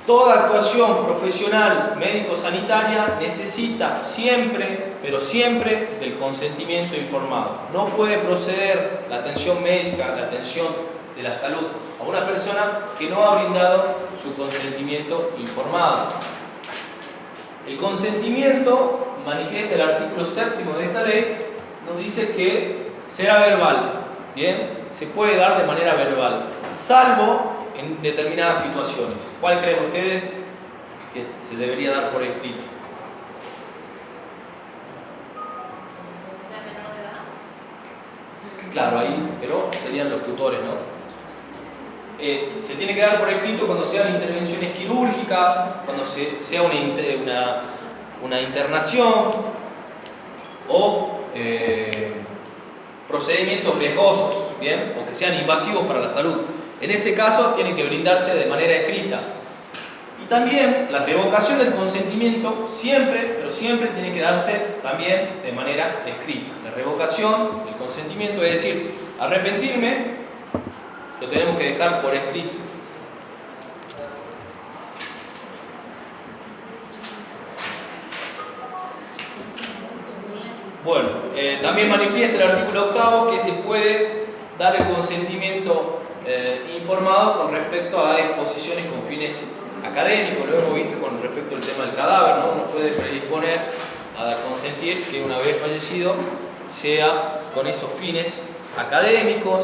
Toda actuación profesional médico-sanitaria necesita siempre, pero siempre, del consentimiento informado. No puede proceder la atención médica, la atención de la salud a una persona que no ha brindado su consentimiento informado. El consentimiento, manifiesta el artículo 7 de esta ley, nos dice que será verbal. Bien, se puede dar de manera verbal, salvo en determinadas situaciones. ¿Cuál creen ustedes que se debería dar por escrito? ¿Sea menor de edad? Claro, ahí, pero serían los tutores, ¿no? Se tiene que dar por escrito cuando sean intervenciones quirúrgicas, cuando sea una internación o procedimientos riesgosos, ¿bien? O que sean invasivos para la salud. En ese caso tienen que brindarse de manera escrita. Y también la revocación del consentimiento siempre, pero siempre tiene que darse también de manera escrita. La revocación del consentimiento, es decir, arrepentirme, lo tenemos que dejar por escrito. Bueno, también manifiesta el artículo 8 que se puede dar el consentimiento informado con respecto a exposiciones con fines académicos. Lo hemos visto con respecto al tema del cadáver, ¿no? Uno puede predisponer a consentir que una vez fallecido sea con esos fines académicos.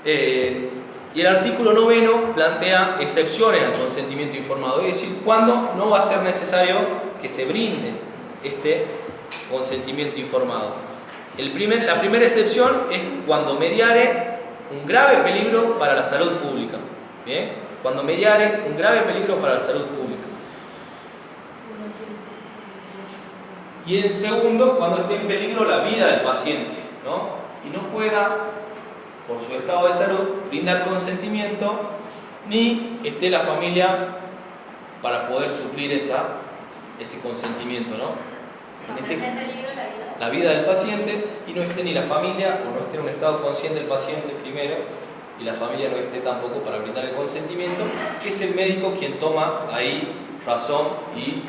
Y el artículo 9 plantea excepciones al consentimiento informado, es decir, cuando no va a ser necesario que se brinde este consentimiento informado. La primera excepción es cuando mediare un grave peligro para la salud pública. ¿Bien? Cuando mediare un grave peligro para la salud pública. Y en segundo, cuando esté en peligro la vida del paciente, ¿no? Y no pueda, por su estado de salud, brindar consentimiento, ni esté la familia para poder suplir ese consentimiento, ¿no? ¿Está en peligro La vida del paciente, y no esté ni la familia, o no esté en un estado consciente el paciente primero, y la familia no esté tampoco para brindar el consentimiento, es el médico quien toma ahí razón y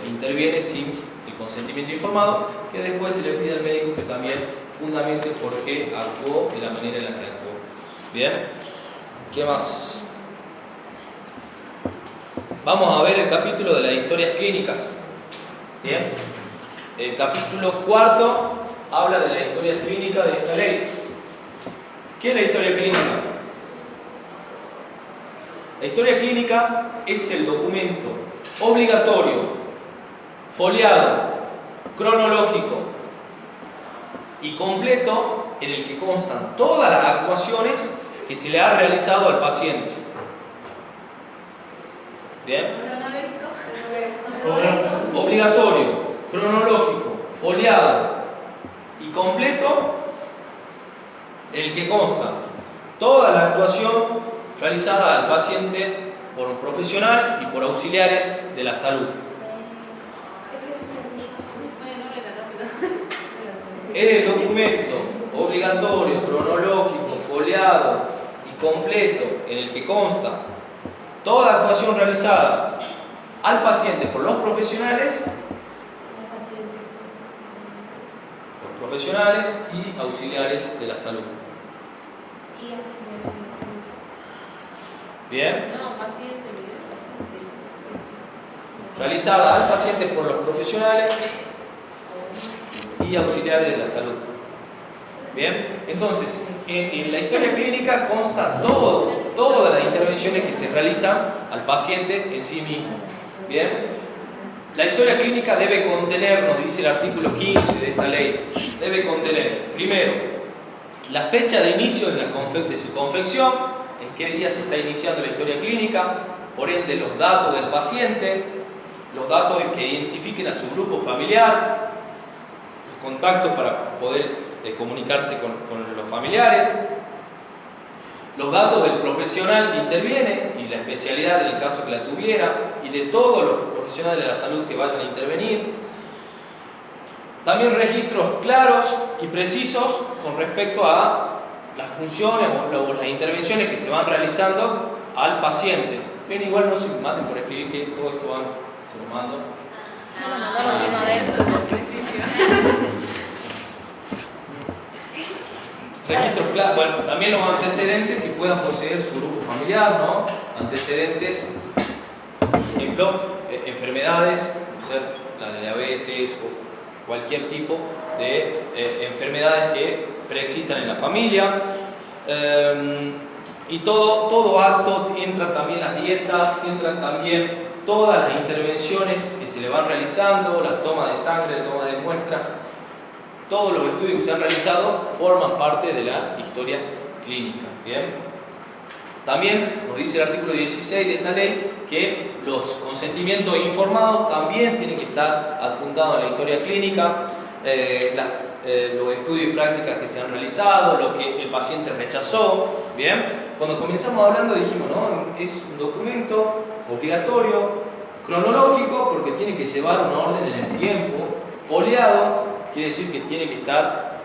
interviene sin el consentimiento informado, que después se le pide al médico que también fundamente por qué actuó de la manera en la que actuó. Bien, ¿qué más? Vamos a ver el capítulo de las historias clínicas. Bien, el capítulo 4 habla de las historias clínicas de esta ley. ¿Qué es la historia clínica? La historia clínica es el documento obligatorio, foliado, cronológico y completo en el que constan todas las actuaciones que se le ha realizado al paciente. ¿Bien? Obligatorio, cronológico, foliado y completo en el que consta toda la actuación realizada al paciente por un profesional y por auxiliares de la salud. El documento obligatorio, cronológico, foliado y completo en el que consta toda actuación realizada al paciente por los profesionales y auxiliares de la salud. Bien. Realizada al paciente por los profesionales y auxiliares de la salud. Bien, entonces, en la historia clínica consta todas las intervenciones que se realizan al paciente en sí mismo. Bien, la historia clínica debe contener, nos dice el artículo 15 de esta ley, debe contener, primero, la fecha de inicio de su confección, en qué día se está iniciando la historia clínica, por ende los datos del paciente, los datos que identifiquen a su grupo familiar, los contactos para poder comunicarse con los familiares, los datos del profesional que interviene y la especialidad en el caso que la tuviera y de todos los profesionales de la salud que vayan a intervenir. También registros claros y precisos con respecto a las funciones o las intervenciones que se van realizando al paciente. Bien, igual no se maten por escribir que todo esto se lo mando. No lo mandó la última vez. Registros claros, bueno, también los antecedentes que puedan poseer su grupo familiar, ¿no? Antecedentes, por ejemplo, enfermedades, ¿cierto? La de diabetes o cualquier tipo de enfermedades que preexistan en la familia. Y todo acto, entran también las dietas, entran también todas las intervenciones que se le van realizando, la toma de sangre, la toma de muestras. Todos los estudios que se han realizado forman parte de la historia clínica. ¿Bien? También nos dice el artículo 16 de esta ley que los consentimientos informados también tienen que estar adjuntados a la historia clínica, los estudios y prácticas que se han realizado, lo que el paciente rechazó. ¿Bien? Cuando comenzamos hablando dijimos, ¿no? Es un documento obligatorio, cronológico, porque tiene que llevar un orden en el tiempo, foliado. Quiere decir que tiene que estar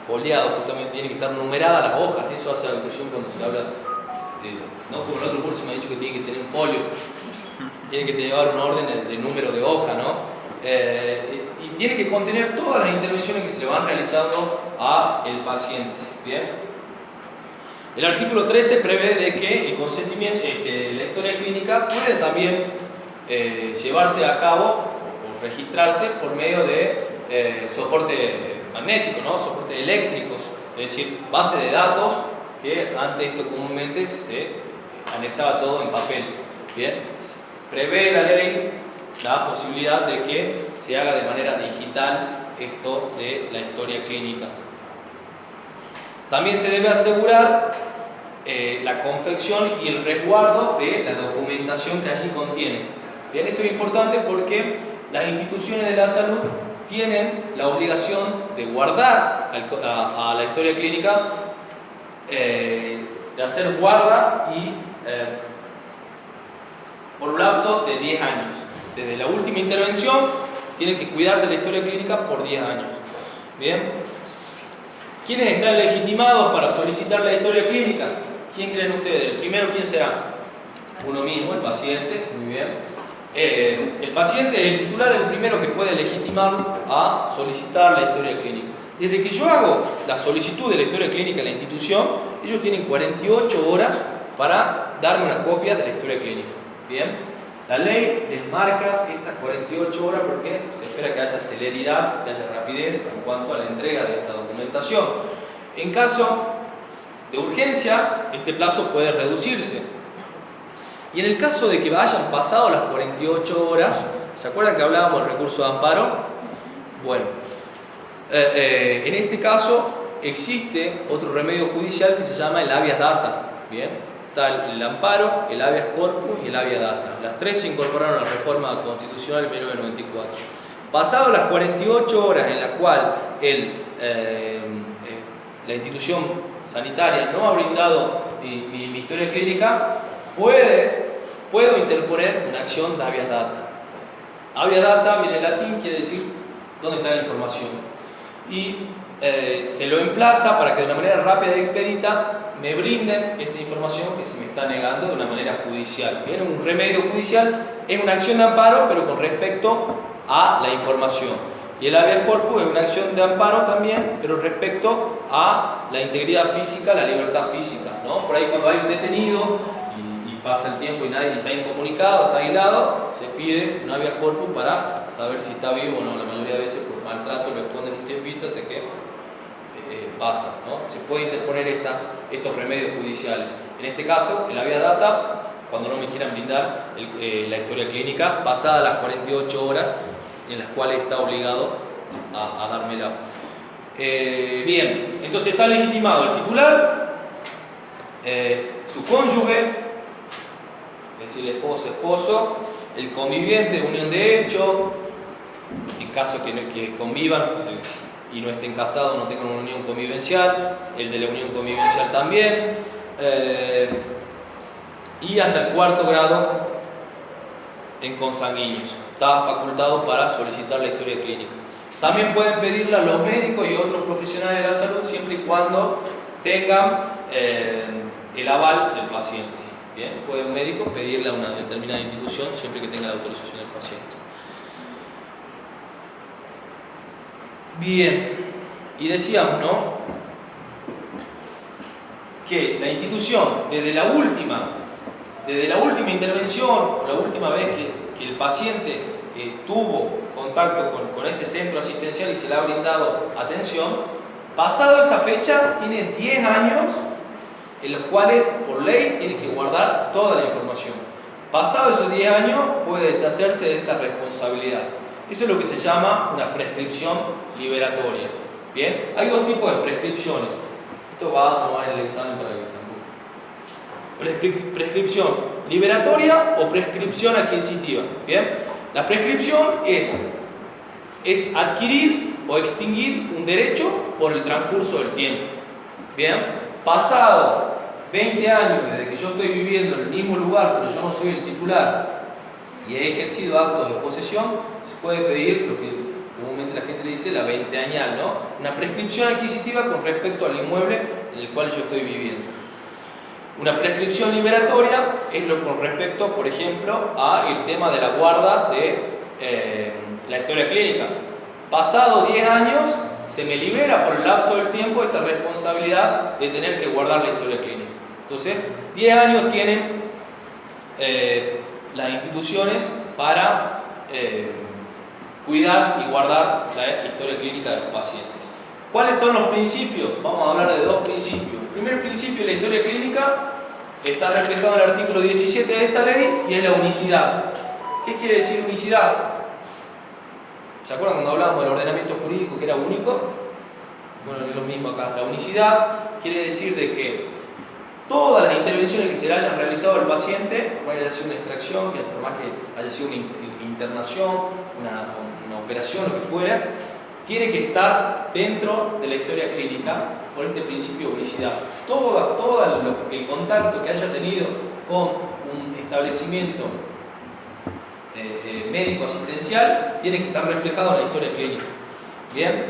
foliado, justamente tiene que estar numeradas las hojas. Eso hace alusión cuando se habla de, no como en otro curso me ha dicho que tiene que tener un folio, tiene que llevar un orden de número de hoja, ¿no? Y tiene que contener todas las intervenciones que se le van realizando al paciente. ¿Bien? El artículo 13 prevé de que el consentimiento, que la historia clínica puede también llevarse a cabo registrarse por medio de soporte magnético, ¿no? Soportes eléctricos, es decir, base de datos que antes esto comúnmente se anexaba todo en papel. Bien, prevé la ley la posibilidad de que se haga de manera digital esto de la historia clínica. También se debe asegurar la confección y el resguardo de la documentación que allí contiene. Bien, esto es importante porque las instituciones de la salud tienen la obligación de guardar a la historia clínica, de hacer guarda y por un lapso de 10 años. Desde la última intervención tienen que cuidar de la historia clínica por 10 años. Bien. ¿Quiénes están legitimados para solicitar la historia clínica? ¿Quién creen ustedes? El primero, ¿quién será? Uno mismo, el paciente. Muy bien. El paciente es el titular, el primero que puede legitimar a solicitar la historia clínica. Desde que yo hago la solicitud de la historia clínica en la institución, ellos tienen 48 horas para darme una copia de la historia clínica. Bien. La ley les marca estas 48 horas porque se espera que haya celeridad, que haya rapidez en cuanto a la entrega de esta documentación. En caso de urgencias, este plazo puede reducirse. Y en el caso de que hayan pasado las 48 horas, ¿se acuerdan que hablábamos del recurso de amparo? Bueno, en este caso existe otro remedio judicial que se llama el habeas data. Bien. Está el amparo, el habeas corpus y el habeas data. Las tres se incorporaron a la reforma constitucional en 1994. Pasado las 48 horas en la cual la institución sanitaria no ha brindado mi historia clínica, puedo interponer una acción de habeas data. Habeas data viene en latín, quiere decir dónde está la información. Y se lo emplaza para que de una manera rápida y expedita me brinden esta información que se me está negando de una manera judicial. Bien, un remedio judicial es una acción de amparo, pero con respecto a la información. Y el habeas corpus es una acción de amparo también, pero respecto a la integridad física, la libertad física, ¿no? Por ahí cuando hay un detenido y pasa el tiempo y nadie está incomunicado, está aislado, se pide un habeas corpus para saber si está vivo o no. La mayoría de veces por maltrato lo esconden un tiempito hasta que pasa, ¿no? Se puede interponer estos remedios judiciales. En este caso, el habeas data, cuando no me quieran brindar la historia clínica, pasada las 48 horas en las cuales está obligado a dármela. Bien, entonces está legitimado el titular, su cónyuge, es decir, esposo, el conviviente, unión de hecho, en caso que convivan y no estén casados, no tengan una unión convivencial, el de la unión convivencial también, y hasta el 4º grado en consanguíneos. Está facultado para solicitar la historia clínica. También pueden pedirla los médicos y otros profesionales de la salud siempre y cuando tengan el aval del paciente. Bien, puede un médico pedirle a una determinada institución siempre que tenga la autorización del paciente. Bien, y decíamos, ¿no?, que la institución, desde la última intervención, o la última vez que el paciente tuvo contacto con ese centro asistencial y se le ha brindado atención, pasado esa fecha, tiene 10 años en los cuales por ley tiene que guardar toda la información. Pasado esos 10 años, puede deshacerse de esa responsabilidad. Eso es lo que se llama una prescripción liberatoria. Bien, hay dos tipos de prescripciones. Esto no va en el examen para que tampoco. Prescripción liberatoria o prescripción adquisitiva. Bien, la prescripción es adquirir o extinguir un derecho por el transcurso del tiempo. Bien, pasado 20 años desde que yo estoy viviendo en el mismo lugar, pero yo no soy el titular y he ejercido actos de posesión, se puede pedir lo que comúnmente la gente le dice la veinteañal, ¿no? Una prescripción adquisitiva con respecto al inmueble en el cual yo estoy viviendo. Una prescripción liberatoria es lo con respecto, por ejemplo, al tema de la guarda de la historia clínica. Pasado 10 años, se me libera por el lapso del tiempo esta responsabilidad de tener que guardar la historia clínica. Entonces, 10 años tienen las instituciones para cuidar y guardar la historia clínica de los pacientes. ¿Cuáles son los principios? Vamos a hablar de dos principios. El primer principio de la historia clínica está reflejado en el artículo 17 de esta ley y es la unicidad. ¿Qué quiere decir unicidad? ¿Se acuerdan cuando hablábamos del ordenamiento jurídico que era único? Bueno, es lo mismo acá. La unicidad quiere decir de que todas las intervenciones que se le hayan realizado al paciente, por más que haya sido una extracción, que por más que haya sido una internación, una operación, lo que fuera, tiene que estar dentro de la historia clínica por este principio de unicidad. Todo el contacto que haya tenido con un establecimiento médico asistencial tiene que estar reflejado en la historia clínica. Bien.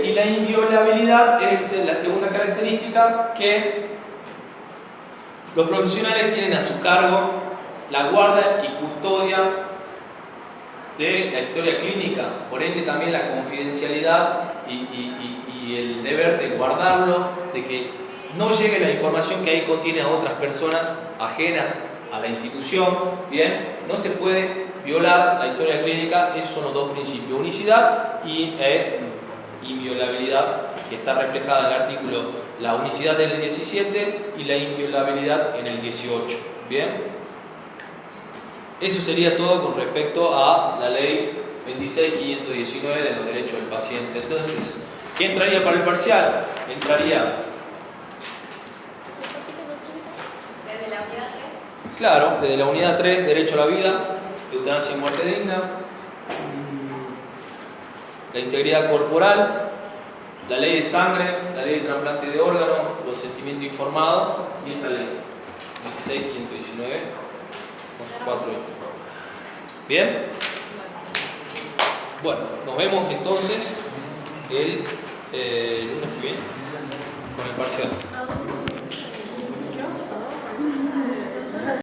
Y la inviolabilidad es la segunda característica, que los profesionales tienen a su cargo la guarda y custodia de la historia clínica, por ende también la confidencialidad y el deber de guardarlo, de que no llegue la información que ahí contiene a otras personas ajenas a la institución. Bien, no se puede violar la historia clínica. Esos son los dos principios: unicidad y inviolabilidad, que está reflejada en el artículo, la unicidad del 17 y la inviolabilidad en el 18. Bien, eso sería todo con respecto a la ley 26.519 de los derechos del paciente. Entonces, ¿qué entraría para el parcial? Entraría, Desde la unidad 3. claro, desde la unidad 3, derecho a la vida, eutanasia y muerte digna, la integridad corporal, la ley de sangre, la ley de trasplante de órganos, consentimiento informado y esta ley 26.519 con sus 4 ítems. ¿Bien? Bueno, nos vemos entonces el lunes que viene con el parcial.